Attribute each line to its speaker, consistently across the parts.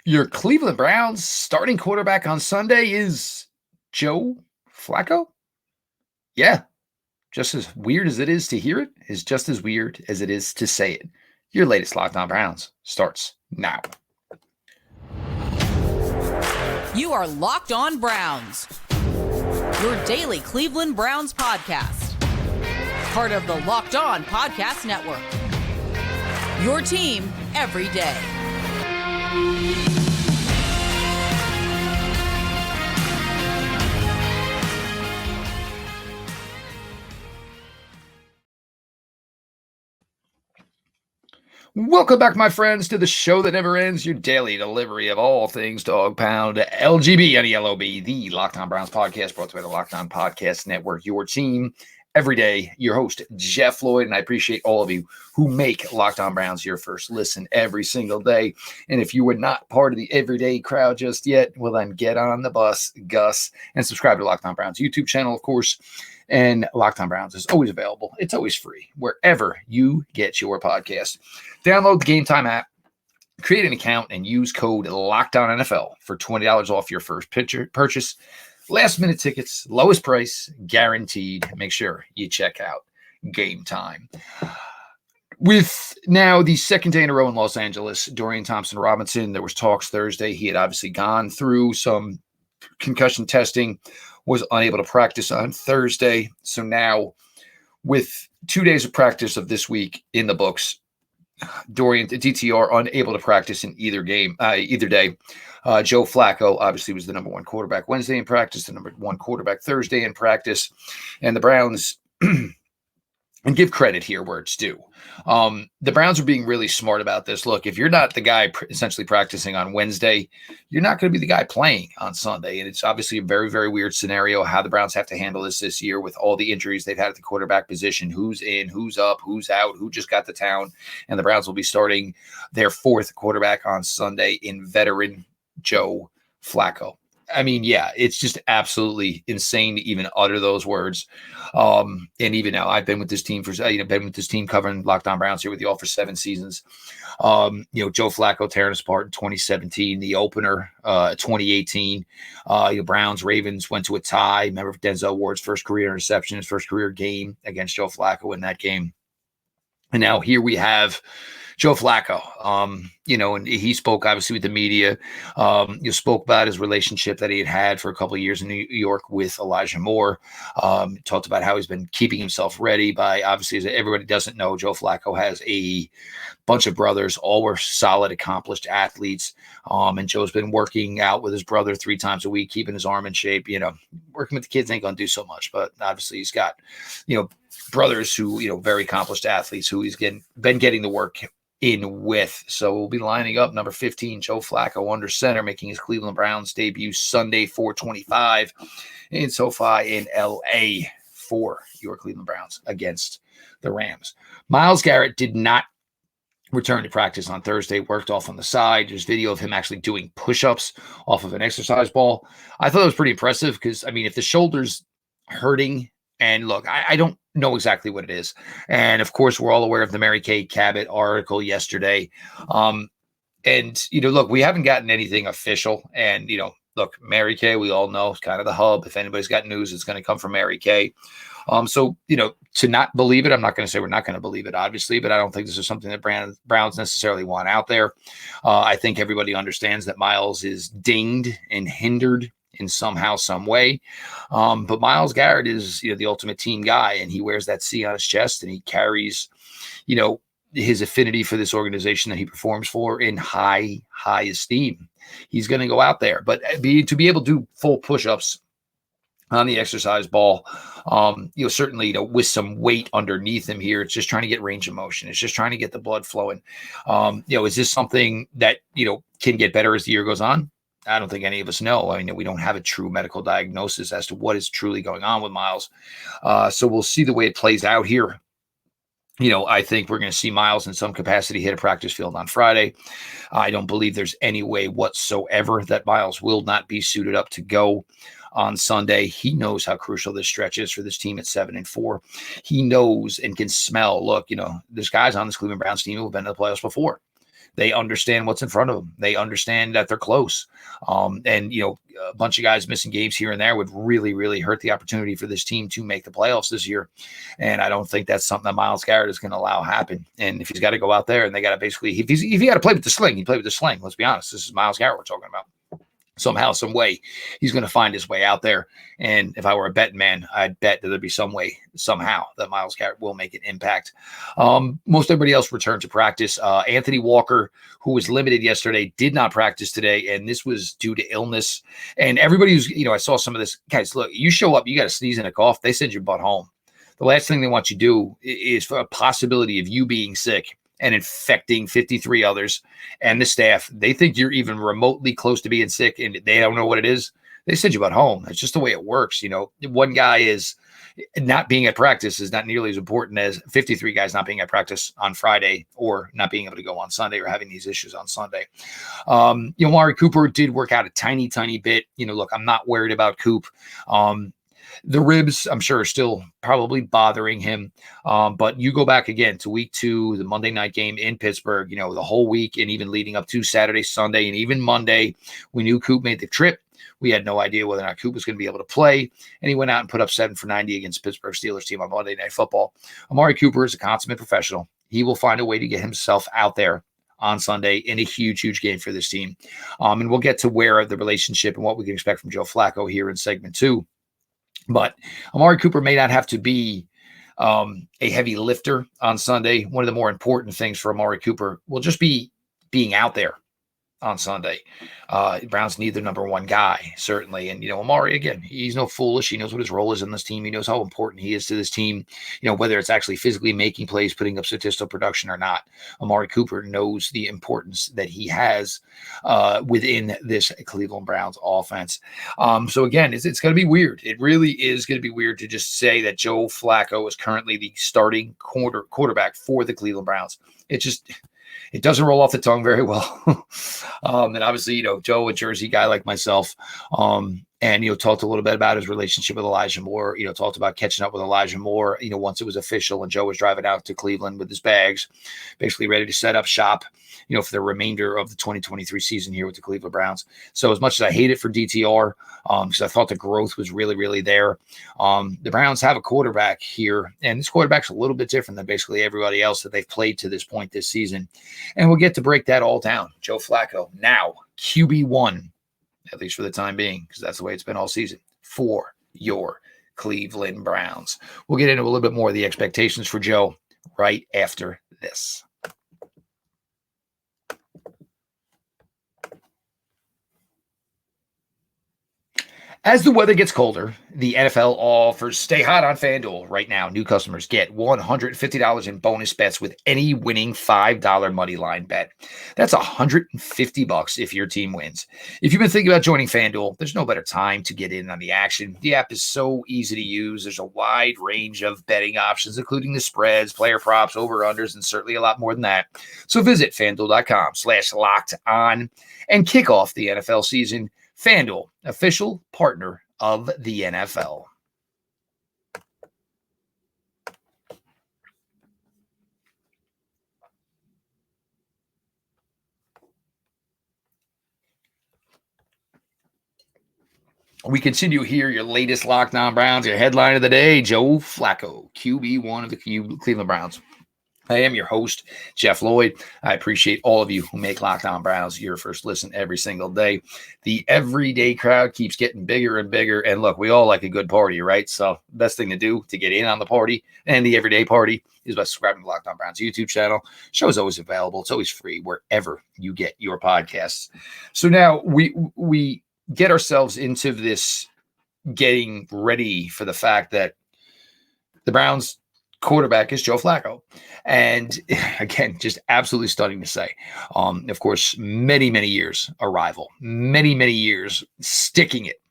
Speaker 1: Your Cleveland Browns starting quarterback on Sunday is Joe Flacco? Yeah, just as weird as it is to hear it is just as weird as it is to say it. Your latest Locked On Browns starts now.
Speaker 2: You are Locked On Browns, your daily Cleveland Browns podcast. Part of the Locked On Podcast Network. Your team every day.
Speaker 1: Welcome back, my friends, to the show that never ends, your daily delivery of all things dog pound, LGB, NELOB, the Locked On Browns podcast, brought to you by the Locked On Podcast Network, your team every day. Your host, Jeff Lloyd, and I appreciate all of you who make Locked On Browns your first listen every single day. And if you were not part of the everyday crowd just yet, well, then get on the bus, Gus, and subscribe to Locked On Browns YouTube channel, of course. And Locked On Browns is always available. It's always free wherever you get your podcast. Download the Gametime app, create an account, and use code LOCKEDONNFL for $20 off your first purchase. Last-minute tickets, lowest price, guaranteed. Make sure you check out Gametime. With now the second day in a row in Los Angeles, Dorian Thompson-Robinson, there was talks Thursday. He had obviously gone through some concussion testing, was unable to practice on Thursday. So now, with 2 days of practice of this week in the books, Dorian, the DTR, unable to practice in either day. Joe Flacco obviously was the number one quarterback Wednesday in practice, the number one quarterback Thursday in practice. And the Browns, and give credit here where it's due. The Browns are being really smart about this. Look, if you're not the guy essentially practicing on Wednesday, you're not going to be the guy playing on Sunday. And it's obviously a very, very weird scenario how the Browns have to handle this year with all the injuries they've had at the quarterback position, who's in, who's up, who's out, who just got to town. And the Browns will be starting their fourth quarterback on Sunday in veteran Joe Flacco. I mean, yeah, it's just absolutely insane to even utter those words. And even now, I've been with this team covering Locked On Browns here with you all for 7 seasons. Joe Flacco tearing us apart in 2017, the opener, 2018. Browns Ravens went to a tie. Remember Denzel Ward's first career interception, his first career game against Joe Flacco in that game. And now here we have Joe Flacco, and he spoke obviously with the media. Spoke about his relationship that he had for a couple of years in New York with Elijah Moore. Talked about how he's been keeping himself ready by, obviously, as everybody doesn't know, Joe Flacco has a bunch of brothers, all were solid, accomplished athletes. And Joe's been working out with his brother 3 times a week, keeping his arm in shape. Working with the kids ain't going to do so much, but obviously he's got, brothers who, very accomplished athletes who he's been getting the work in with. So we'll be lining up number 15, Joe Flacco under center, making his Cleveland Browns debut Sunday, 4:25 in SoFi in LA for your Cleveland Browns against the Rams. Myles Garrett did not return to practice on Thursday, worked off on the side. There's video of him actually doing push-ups off of an exercise ball. I thought it was pretty impressive because, if the shoulder's hurting, and look, I don't know exactly what it is. And of course, we're all aware of the Mary Kay Cabot article yesterday. Look, we haven't gotten anything official. And, look, Mary Kay, we all know, is kind of the hub. If anybody's got news, it's going to come from Mary Kay. To not believe it, I'm not going to say we're not going to believe it, obviously, but I don't think this is something that Browns necessarily want out there. I think everybody understands that Myles is dinged and hindered in somehow, some way. But Myles Garrett is, the ultimate team guy, and he wears that C on his chest, and he carries, his affinity for this organization that he performs for in high esteem. He's going to go out there, but to be able to do full push-ups on the exercise ball, certainly, with some weight underneath him here, it's just trying to get range of motion. It's just trying to get the blood flowing. Is this something that, can get better as the year goes on? I don't think any of us know. We don't have a true medical diagnosis as to what is truly going on with Myles. So we'll see the way it plays out here. I think we're going to see Myles in some capacity hit a practice field on Friday. I don't believe there's any way whatsoever that Myles will not be suited up to go on Sunday. He knows how crucial this stretch is for this team at 7-4. He knows and can smell. Look, there's guys on this Cleveland Browns team who have been to the playoffs before. They understand what's in front of them. They understand that they're close. And, a bunch of guys missing games here and there would really, really hurt the opportunity for this team to make the playoffs this year. And I don't think that's something that Myles Garrett is going to allow happen. And if he's got to go out there and they got to basically, if he got to play with the sling, he played with the sling. Let's be honest. This is Myles Garrett we're talking about. Somehow, some way, he's going to find his way out there. And if I were a betting man, I'd bet that there'd be some way, somehow, that Myles Garrett will make an impact. Most everybody else returned to practice. Anthony Walker, who was limited yesterday, did not practice today, and this was due to illness. And everybody who's, I saw some of this. Guys, look, you show up, you got a sneeze and a cough, they send your butt home. The last thing they want you to do is for a possibility of you being sick and infecting 53 others and the staff. They think you're even remotely close to being sick and they don't know what it is. They send you at home. That's just the way it works. One guy is not being at practice is not nearly as important as 53 guys not being at practice on Friday or not being able to go on Sunday or having these issues on Sunday. Amari Cooper did work out a tiny, tiny bit. Look, I'm not worried about Coop. The ribs, I'm sure, are still probably bothering him. But you go back again to week 2, the Monday night game in Pittsburgh, the whole week and even leading up to Saturday, Sunday, and even Monday, we knew Coop made the trip. We had no idea whether or not Coop was going to be able to play. And he went out and put up 7 for 90 against Pittsburgh Steelers team on Monday Night Football. Amari Cooper is a consummate professional. He will find a way to get himself out there on Sunday in a huge, huge game for this team. And we'll get to where the relationship and what we can expect from Joe Flacco here in segment 2. But Amari Cooper may not have to be a heavy lifter on Sunday. One of the more important things for Amari Cooper will just be being out there on Sunday. Browns need their number one guy, certainly. And, Amari, again, he's no foolish. He knows what his role is in this team. He knows how important he is to this team, whether it's actually physically making plays, putting up statistical production or not. Amari Cooper knows the importance that he has within this Cleveland Browns offense. So, again, it's going to be weird. It really is going to be weird to just say that Joe Flacco is currently the starting quarterback for the Cleveland Browns. It doesn't roll off the tongue very well. And obviously, Joe, a Jersey guy like myself, and, talked a little bit about his relationship with Elijah Moore, talked about catching up with Elijah Moore, once it was official and Joe was driving out to Cleveland with his bags, basically ready to set up shop, for the remainder of the 2023 season here with the Cleveland Browns. So as much as I hate it for DTR, because I thought the growth was really, really there, the Browns have a quarterback here, and this quarterback's a little bit different than basically everybody else that they've played to this point this season. And we'll get to break that all down. Joe Flacco, now QB1, at least for the time being, because that's the way it's been all season, for your Cleveland Browns. We'll get into a little bit more of the expectations for Joe right after this. As the weather gets colder, the NFL offers stay hot on FanDuel. Right now, new customers get $150 in bonus bets with any winning $5 moneyline bet. That's $150 if your team wins. If you've been thinking about joining FanDuel, there's no better time to get in on the action. The app is so easy to use. There's a wide range of betting options, including the spreads, player props, over-unders, and certainly a lot more than that. So visit FanDuel.com/locked-on and kick off the NFL season. FanDuel, official partner of the NFL. We continue here, your latest Locked On Browns, your headline of the day, Joe Flacco, QB1 of the Cleveland Browns. I am your host, Jeff Lloyd. I appreciate all of you who make Locked On Browns your first listen every single day. The everyday crowd keeps getting bigger and bigger. And look, we all like a good party, right? So the best thing to do to get in on the party and the everyday party is by subscribing to Locked On Browns YouTube channel. Show is always available. It's always free wherever you get your podcasts. So now we get ourselves into this getting ready for the fact that the Browns quarterback is Joe Flacco. And again, just absolutely stunning to say. Of course, many, many years a rival, many, many years sticking it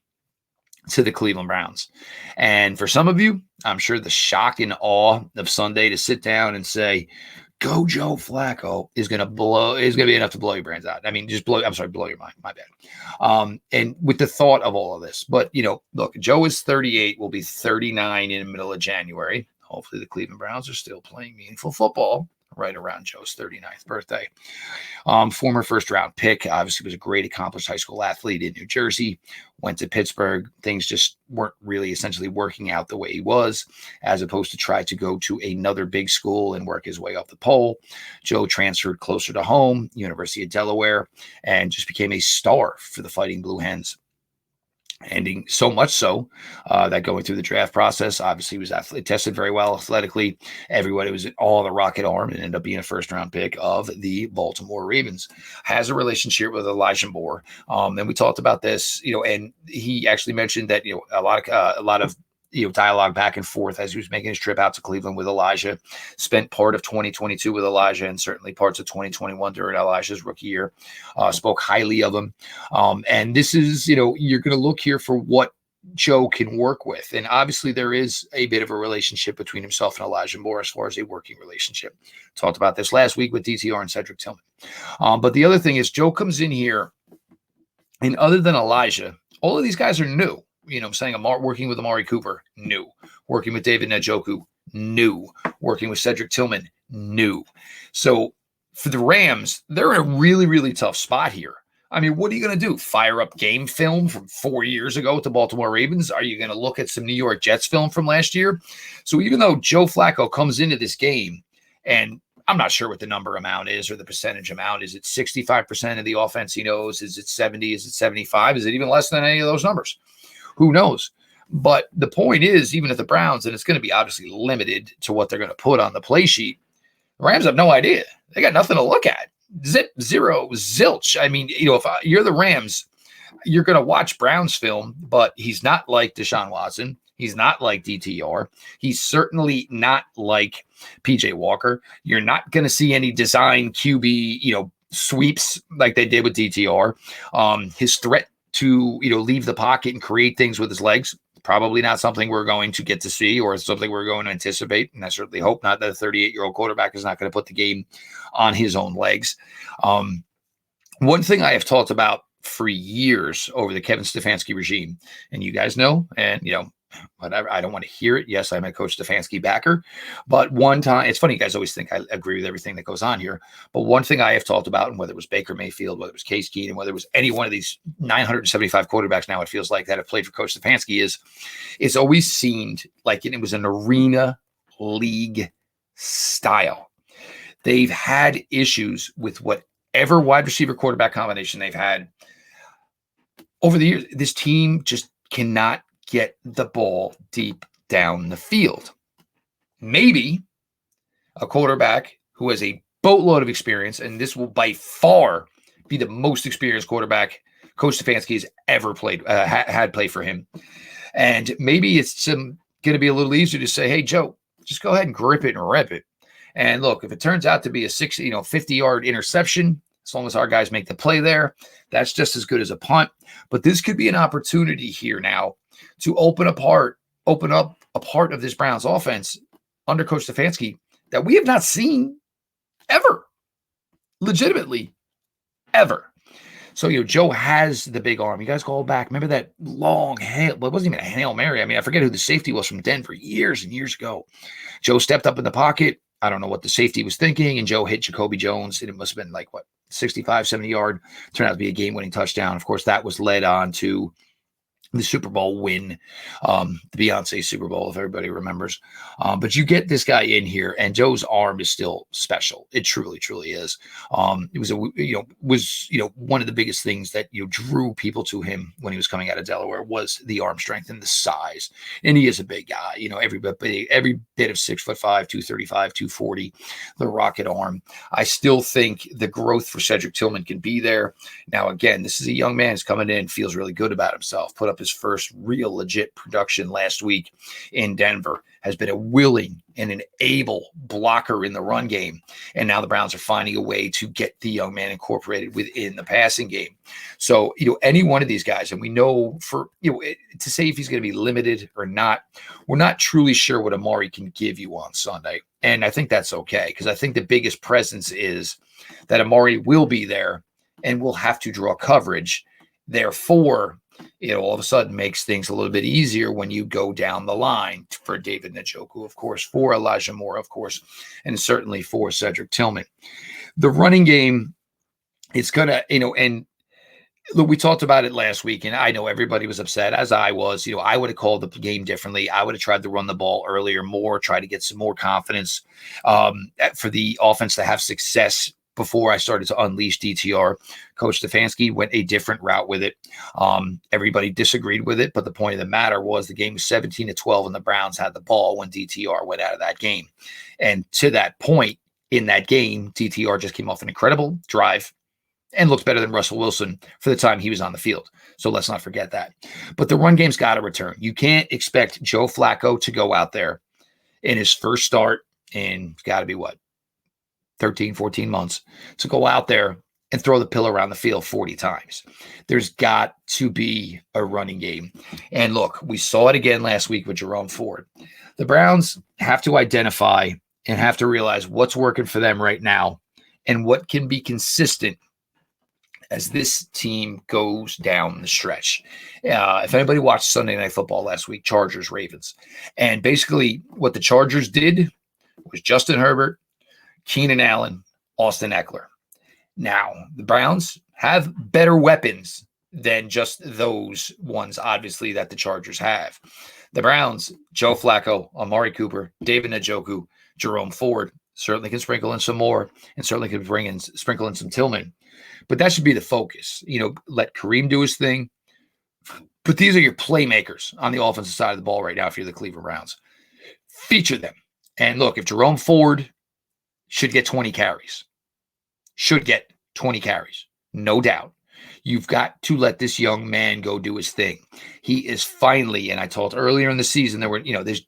Speaker 1: to the Cleveland Browns. And for some of you, I'm sure the shock and awe of Sunday to sit down and say, go Joe Flacco is going to be enough to blow your brains out. I mean, blow your mind. My bad. And with the thought of all of this, but look, Joe is 38, will be 39 in the middle of January. Hopefully the Cleveland Browns are still playing meaningful football right around Joe's 39th birthday. Former first-round pick, obviously was a great accomplished high school athlete in New Jersey, went to Pittsburgh. Things just weren't really essentially working out the way he was, as opposed to try to go to another big school and work his way up the pole. Joe transferred closer to home, University of Delaware, and just became a star for the Fighting Blue Hens. Ending so much so that going through the draft process, obviously he was tested very well athletically. Everybody was all the rocket arm and ended up being a first-round pick of the Baltimore Ravens. Has a relationship with Elijah Moore, and we talked about this, and he actually mentioned that a lot of dialogue back and forth as he was making his trip out to Cleveland with Elijah. Spent part of 2022 with Elijah and certainly parts of 2021 during Elijah's rookie year. Spoke highly of him. And this is, you're going to look here for what Joe can work with. And obviously there is a bit of a relationship between himself and Elijah Moore as far as a working relationship. Talked about this last week with DTR and Cedric Tillman. But the other thing is Joe comes in here, and other than Elijah, all of these guys are new. I'm saying working with Amari Cooper, new. Working with David Njoku, new. Working with Cedric Tillman, new. So for the Rams, they're in a really, really tough spot here. I mean, what are you going to do? Fire up game film from 4 years ago with the Baltimore Ravens? Are you going to look at some New York Jets film from last year? So even though Joe Flacco comes into this game, and I'm not sure what the number amount is or the percentage amount. Is it 65% of the offense he knows? Is it 70? Is it 75? Is it even less than any of those numbers? Who knows? But the point is, even at the Browns, and it's going to be obviously limited to what they're going to put on the play sheet, the Rams have no idea. They got nothing to look at. Zip, zero, zilch. I mean, if you're the Rams, you're going to watch Browns film, but he's not like Deshaun Watson. He's not like DTR. He's certainly not like PJ Walker. You're not going to see any design QB, sweeps like they did with DTR. His threat to leave the pocket and create things with his legs, probably not something we're going to get to see or something we're going to anticipate. And I certainly hope not that a 38-year-old quarterback is not going to put the game on his own legs. One thing I have talked about for years over the Kevin Stefanski regime, and you guys know, and whatever, I don't want to hear it. Yes, I'm a Coach Stefanski backer, but one time, it's funny, you guys always think I agree with everything that goes on here, but one thing I have talked about, and whether it was Baker Mayfield, whether it was Case Keenum, whether it was any one of these 975 quarterbacks now, it feels like, that have played for Coach Stefanski, is it's always seemed like it was an arena league style. They've had issues with whatever wide receiver quarterback combination they've had over the years. This team just cannot get the ball deep down the field. Maybe a quarterback who has a boatload of experience, and this will by far be the most experienced quarterback Coach Stefanski has ever played, had play for him. And maybe it's going to be a little easier to say, hey, Joe, just go ahead and grip it and rip it. And look, if it turns out to be a 50-yard interception, as long as our guys make the play there, that's just as good as a punt. But this could be an opportunity here now to open up a part of this Browns offense under Coach Stefanski that we have not seen ever, legitimately ever. So, Joe has the big arm. You guys go back. Remember that long hail? Well, it wasn't even a Hail Mary. I mean, I forget who the safety was from Denver years and years ago. Joe stepped up in the pocket. I don't know what the safety was thinking, and Joe hit Jacoby Jones, and it must have been 65, 70-yard. Turned out to be a game-winning touchdown. Of course, that was led on to the Super Bowl win, the Beyonce Super Bowl, if everybody remembers. But you get this guy in here, and Joe's arm is still special. It truly, truly is. It was one of the biggest things that drew people to him when he was coming out of Delaware was the arm strength and the size. And he is a big guy. Every bit of 6'5", 235, 240, the rocket arm. I still think the growth for Cedric Tillman can be there. Now, again, this is a young man who's coming in, feels really good about himself. Put up his first real legit production last week in Denver, has been a willing and an able blocker in the run game. And now the Browns are finding a way to get the young man incorporated within the passing game. So, any one of these guys, and we know to say if he's going to be limited or not, we're not truly sure what Amari can give you on Sunday. And I think that's okay, because I think the biggest presence is that Amari will be there and will have to draw coverage. Therefore, it all of a sudden makes things a little bit easier when you go down the line for David Njoku, of course, for Elijah Moore, of course, and certainly for Cedric Tillman. The running game, it's going to, and look, we talked about it last week, and I know everybody was upset, as I was. I would have called the game differently. I would have tried to run the ball earlier more, try to get some more confidence for the offense to have success before I started to unleash DTR. Coach Stefanski went a different route with it. Everybody disagreed with it, but the point of the matter was the game was 17-12, and the Browns had the ball when DTR went out of that game. And to that point in that game, DTR just came off an incredible drive and looked better than Russell Wilson for the time he was on the field. So let's not forget that. But the run game's got to return. You can't expect Joe Flacco to go out there in his first start in, it's got to be 13, 14 months, to go out there and throw the pill around the field 40 times. There's got to be a running game. And look, we saw it again last week with Jerome Ford. The Browns have to identify and have to realize what's working for them right now and what can be consistent as this team goes down the stretch. If anybody watched Sunday Night Football last week, Chargers, Ravens, and basically what the Chargers did was Justin Herbert, Keenan Allen, Austin Eckler. Now, the Browns have better weapons than just those ones, obviously, that the Chargers have. The Browns, Joe Flacco, Amari Cooper, David Njoku, Jerome Ford, certainly can sprinkle in some more, and certainly can sprinkle in some Tillman. But that should be the focus. Let Kareem do his thing. But these are your playmakers on the offensive side of the ball right now if you're the Cleveland Browns. Feature them. And look, if Jerome Ford should get 20 carries, no doubt. You've got to let this young man go do his thing. He is finally, and I told earlier in the season, there's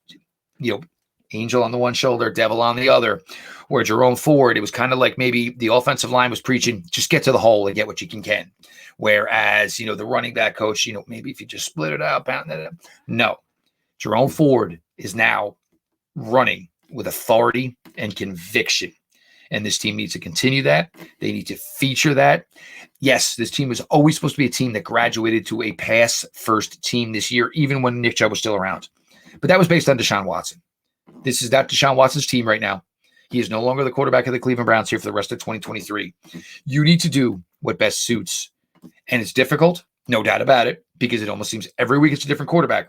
Speaker 1: angel on the one shoulder, devil on the other, where Jerome Ford, it was kind of like maybe the offensive line was preaching, just get to the hole and get what you can. Whereas, the running back coach, maybe if you just split it out, pound it up. No, Jerome Ford is now running with authority and conviction. And this team needs to continue that. They need to feature that. Yes, this team was always supposed to be a team that graduated to a pass-first team this year, even when Nick Chubb was still around. But that was based on Deshaun Watson. This is not Deshaun Watson's team right now. He is no longer the quarterback of the Cleveland Browns here for the rest of 2023. You need to do what best suits. And it's difficult, no doubt about it, because it almost seems every week it's a different quarterback.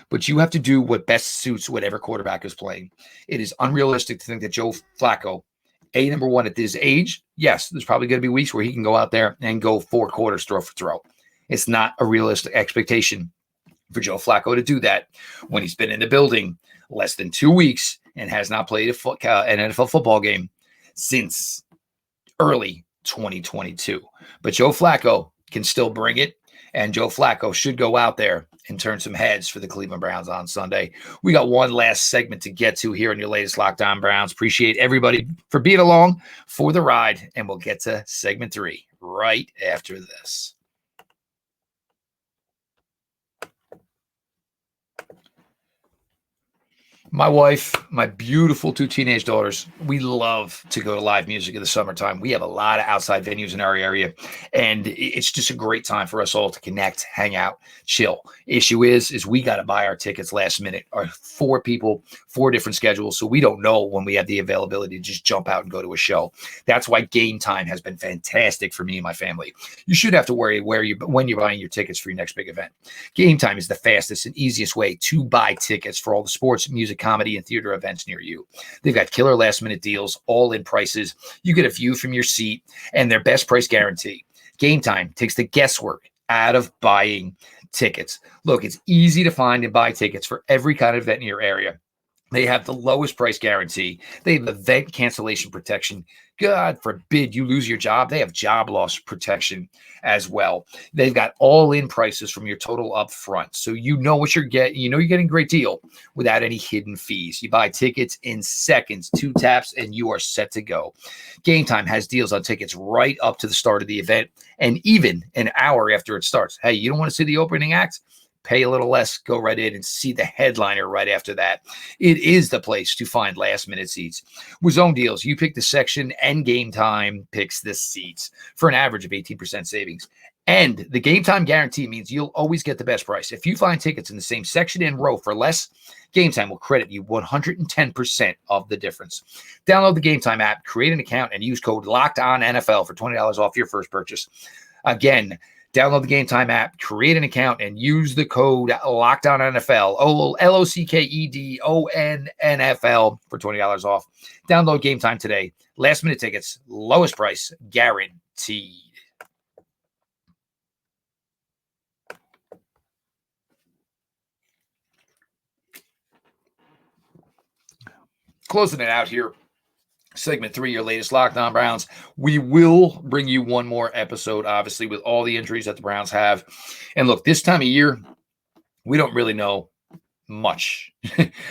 Speaker 1: But you have to do what best suits whatever quarterback is playing. It is unrealistic to think that Joe Flacco, number one, at this age, yes, there's probably going to be weeks where he can go out there and go 4 quarters throw for throw. It's not a realistic expectation for Joe Flacco to do that when he's been in the building less than 2 weeks and has not played an NFL football game since early 2022. But Joe Flacco can still bring it, and Joe Flacco should go out there and turn some heads for the Cleveland Browns on Sunday. We got one last segment to get to here in your latest Lockdown Browns. Appreciate everybody for being along for the ride, and we'll get to segment 3 right after this. My wife, my beautiful 2 teenage daughters, we love to go to live music in the summertime. We have a lot of outside venues in our area, and it's just a great time for us all to connect, hang out, chill. Issue is we got to buy our tickets last minute. Our 4 people, 4 different schedules, so we don't know when we have the availability to just jump out and go to a show. That's why Gametime has been fantastic for me and my family. You should have to worry when you're buying your tickets for your next big event. Gametime is the fastest and easiest way to buy tickets for all the sports, music, comedy, and theater events near you. They've got killer last minute deals, all in prices. You get a view from your seat and their best price guarantee. Gametime takes the guesswork out of buying tickets. Look, it's easy to find and buy tickets for every kind of event in your area. They have the lowest price guarantee. They have event cancellation protection. God forbid you lose your job. They have job loss protection as well. They've got all-in prices from your total up front. So you know what you're getting. You know you're getting a great deal without any hidden fees. You buy tickets in seconds, 2 taps, and you are set to go. Gametime has deals on tickets right up to the start of the event and even an hour after it starts. Hey, you don't want to see the opening act? Pay a little less, go right in and see the headliner right after that. It is the place to find last-minute seats. With Zone Deals, you pick the section and Gametime picks the seats for an average of 18% savings. And the game time guarantee means you'll always get the best price. If you find tickets in the same section and row for less, Game Time will credit you 110% of the difference. Download the Game Time app, create an account, and use code LOCKEDONNFL for $20 off your first purchase. Again, download the Game Time app, create an account, and use the code LOCKEDONNFL, LOCKEDONNFL for $20 off. Download Game Time today. Last minute tickets, lowest price, guaranteed. Closing it out here, segment 3, your latest Locked On Browns. We will bring you one more episode, obviously, with all the injuries that the Browns have. And look, this time of year, we don't really know much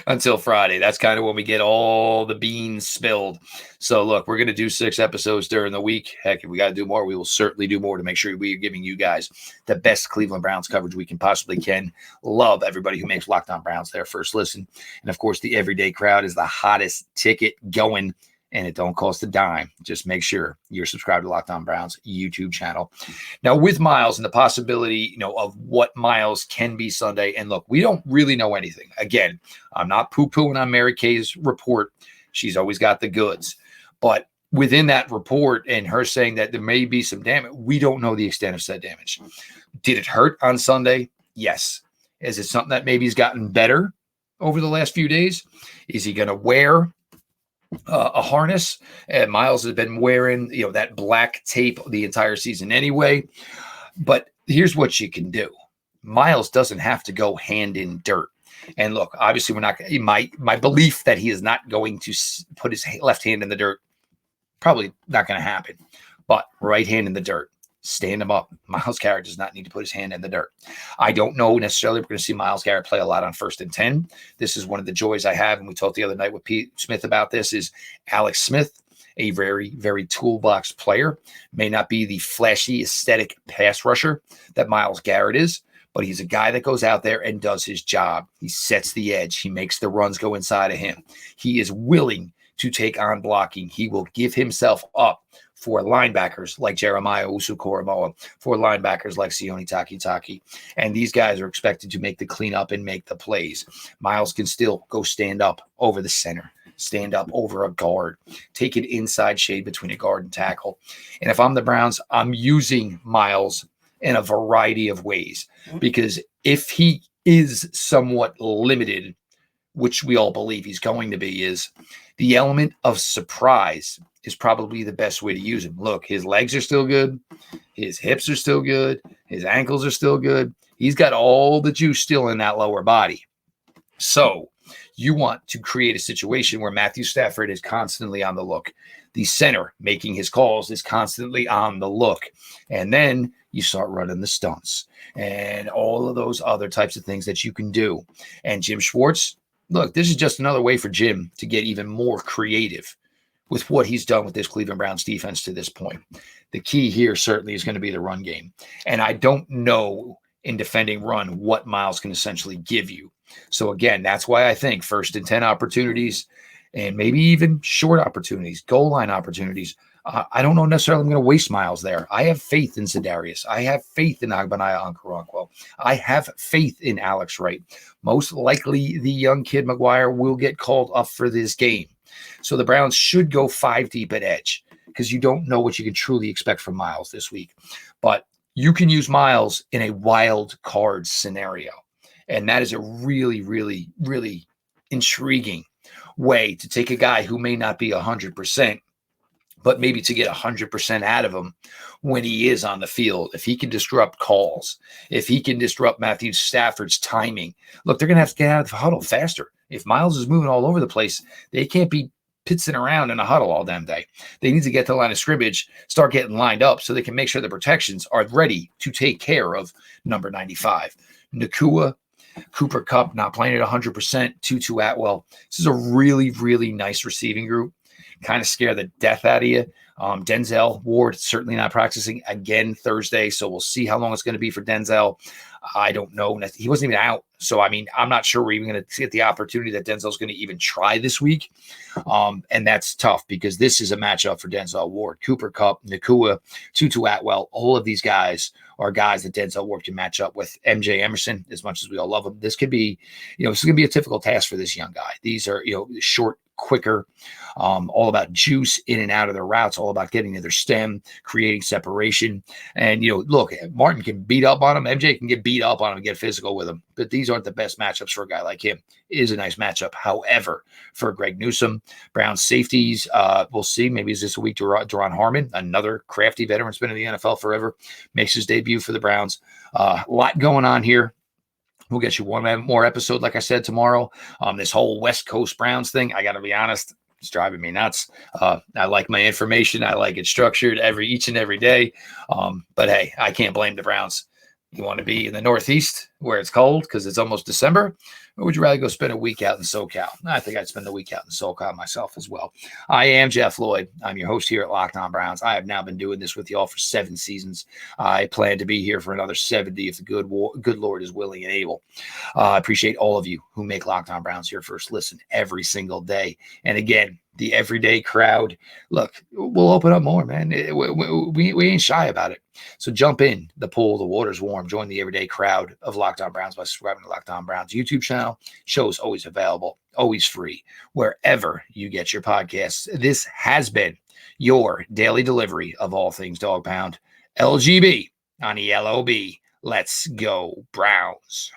Speaker 1: until Friday. That's kind of when we get all the beans spilled. So look, we're going to do 6 episodes during the week. Heck, if we got to do more, we will certainly do more to make sure we are giving you guys the best Cleveland Browns coverage we can possibly can. Love everybody who makes Locked On Browns their first listen. And of course, the everyday crowd is the hottest ticket going. And it don't cost a dime. Just make sure you're subscribed to Locked On Browns YouTube channel. Now, with Myles and the possibility, of what Myles can be Sunday. And look, we don't really know anything. Again, I'm not poo-pooing on Mary Kay's report. She's always got the goods. But within that report and her saying that there may be some damage, we don't know the extent of said damage. Did it hurt on Sunday? Yes. Is it something that maybe has gotten better over the last few days? Is he going to wear a harness? Myles has been wearing, that black tape the entire season anyway. But here's what you can do. Myles doesn't have to go hand in dirt. And look, obviously we're not, my belief that he is not going to put his left hand in the dirt, probably not going to happen. But right hand in the dirt, stand him up. Myles Garrett does not need to put his hand in the dirt. I don't know necessarily we're going to see Myles Garrett play a lot on 1st and 10. This is one of the joys I have, and we talked the other night with Pete Smith about this, is Alex Smith, a very, very toolbox player. May not be the flashy, aesthetic pass rusher that Myles Garrett is, but he's a guy that goes out there and does his job. He sets the edge. He makes the runs go inside of him. He is willing to take on blocking. He will give himself up for linebackers like Jeremiah Usu-Koromoa, for linebackers like Sione Takitaki. And these guys are expected to make the cleanup and make the plays. Myles can still go stand up over the center, stand up over a guard, take an inside shade between a guard and tackle. And if I'm the Browns, I'm using Myles in a variety of ways, because if he is somewhat limited, which we all believe he's going to be, is the element of surprise is probably the best way to use him. Look, his legs are still good. His hips are still good. His ankles are still good. He's got all the juice still in that lower body. So you want to create a situation where Matthew Stafford is constantly on the look. The center making his calls is constantly on the look. And then you start running the stunts and all of those other types of things that you can do. And Jim Schwartz, look, this is just another way for Jim to get even more creative with what he's done with this Cleveland Browns defense to this point. The key here certainly is going to be the run game. And I don't know in defending run what Myles can essentially give you. So again, that's why I think 1st and 10 opportunities and maybe even short opportunities, goal line opportunities. I don't know necessarily I'm going to waste Myles there. I have faith in Za'Darius. I have faith in Agbanaya Okoronkwo. I have faith in Alex Wright. Most likely the young kid McGuire will get called up for this game. So the Browns should go 5 deep at edge, because you don't know what you can truly expect from Myles this week. But you can use Myles in a wild card scenario. And that is a really, really, really intriguing way to take a guy who may not be 100%, but maybe to get 100% out of him when he is on the field. If he can disrupt calls, if he can disrupt Matthew Stafford's timing, look, they're going to have to get out of the huddle faster. If Myles is moving all over the place, they can't be pitzing around in a huddle all damn day. They need to get to the line of scrimmage, start getting lined up so they can make sure the protections are ready to take care of number 95. Nakua, Cooper Kupp not playing at 100%, Tutu Atwell. This is a really, really nice receiving group. kind of scare the death out of you. Denzel Ward certainly not practicing again Thursday, so we'll see how long it's going to be for Denzel. I don't know. He wasn't even out. So, I mean, I'm not sure we're even going to get the opportunity that Denzel's going to even try this week. And that's tough because this is a matchup for Denzel Ward. Cooper Kupp, Nakua, Tutu Atwell, all of these guys are guys that Denzel Ward can match up with. MJ Emerson, as much as we all love him, this could be, this is going to be a difficult task for this young guy. These are, short, quicker, all about juice in and out of their routes, all about getting to their stem, creating separation. And, look, Martin can beat up on him. MJ can get beat up on him and get physical with him. But these aren't the best matchups for a guy like him. It is a nice matchup. However, for Greg Newsome, Browns safeties, we'll see. Maybe it's this week to Duron Harmon, another crafty veteran, has been in the NFL forever, makes his debut for the Browns. A lot going on here. We'll get you one more episode, like I said, tomorrow. This whole West Coast Browns thing, I got to be honest, it's driving me nuts. I like my information. I like it structured each and every day. But hey, I can't blame the Browns. You want to be in the Northeast where it's cold because it's almost December, or would you rather go spend a week out in SoCal? I think I'd spend the week out in SoCal myself as well. I am Jeff Lloyd. I'm your host here at Locked On Browns. I have now been doing this with y'all for 7 seasons. I plan to be here for another 70 if the good Lord is willing and able. I appreciate all of you who make Locked On Browns your first listen every single day. And again, the everyday crowd, look, we'll open up more, man. We ain't shy about it. So jump in the pool. The water's warm. Join the everyday crowd of Locked On Browns by subscribing to Locked On Browns YouTube channel. Shows always available, always free, wherever you get your podcasts. This has been your daily delivery of all things Dog Pound. LGB on ELOB. Let's go, Browns.